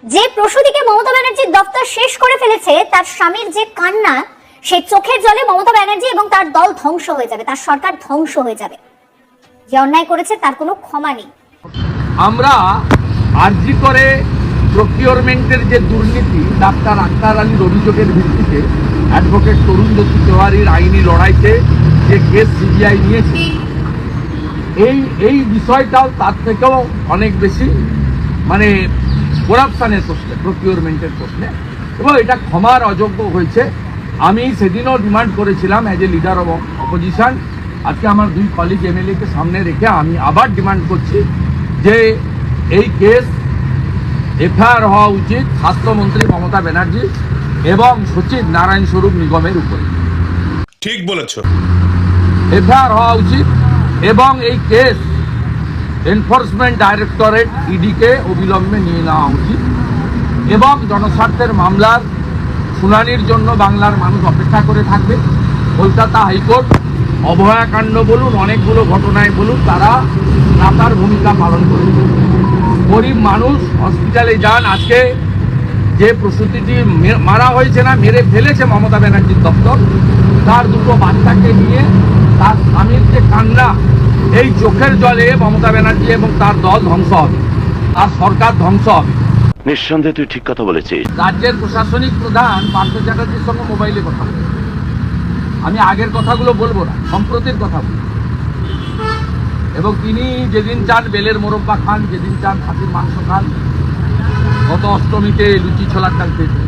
যে প্রসূতিকে মমতা ব্যানার্জির দপ্তর শেষ করে ফেলেছে, তার স্বামীর যে কান্না, সেই চোখের জলে মমতা ব্যানার্জি এবং তার দল ধ্বংস হয়ে যাবে, তার সরকার ধ্বংস হয়ে যাবে। যে অন্যায় করেছে তার কোনো ক্ষমা নেই। আমরা আরজি করে প্রকিউরমেন্টের যে দুর্নীতি, ডাক্তার আক্তার আলীর অভিযোগের ভিত্তিতে অ্যাডভোকেট তরুণজ্যোতি তেওয়ারির আইনি লড়াইতে যে কেস সিবিআই নিয়েছে, এই বিষয়টাও তার থেকেও অনেক বেশি মানে করাপশনের প্রশ্নে, প্রকিউরমেন্টের প্রশ্নে, এবং এটা ক্ষমার অযোগ্য হয়েছে। আমি সেদিনও ডিমান্ড করেছিলাম as a leader of opposition. আজকে আমার দুই কলিগ এমএলএকে সামনে রেখে আমি আবার ডিমান্ড করছি যে এই কেস এফআইআর হওয়া উচিত স্বাস্থ্যমন্ত্রী মমতা ব্যানার্জি এবং সচিব নারায়ণ স্বরূপ নিগমের উপরে। ঠিক বলেছ, এফআইআর হওয়া উচিত এবং এই কেস এনফোর্সমেন্ট ডাইরেক্টরেট ইডিকে অবিলম্বে নিয়ে নেওয়া উচিত এবং জনস্বার্থের মামলার শুনানির জন্য বাংলার মানুষ অপেক্ষা করে থাকবে। কলকাতা হাইকোর্ট অভয়াকাণ্ড বলুন, অনেকগুলো ঘটনায় বলুন, তারা তার ভূমিকা পালন করেছে। গরিব মানুষ হসপিটালে যান। আজকে যে প্রসূতিটি মারা হয়েছে না, মেরে ফেলেছে মমতা ব্যানার্জির দপ্তর, তার দুটো বাচ্চাকে নিয়ে তার স্বামীর যে কান্না, এই চোখের জলে মমতা ব্যানার্জি এবং তার দল ধ্বংস হবে, তার সরকার ধ্বংস হবে। নিঃসন্দেহে তুই ঠিক কথা বলেছিস। রাজ্যের প্রশাসনিক প্রধান পার্থ চ্যাটার্জির সঙ্গে মোবাইলে কথা বলছি। আমি আগের কথাগুলো বলবো না, সম্প্রতির কথা বলবো। এবং তিনি যেদিন চান বেলের মোরব্বা খান, যেদিন চান খাসির মাংস খান, গত অষ্টমীতে লুচি ছোলার ডাল খেয়েছেন।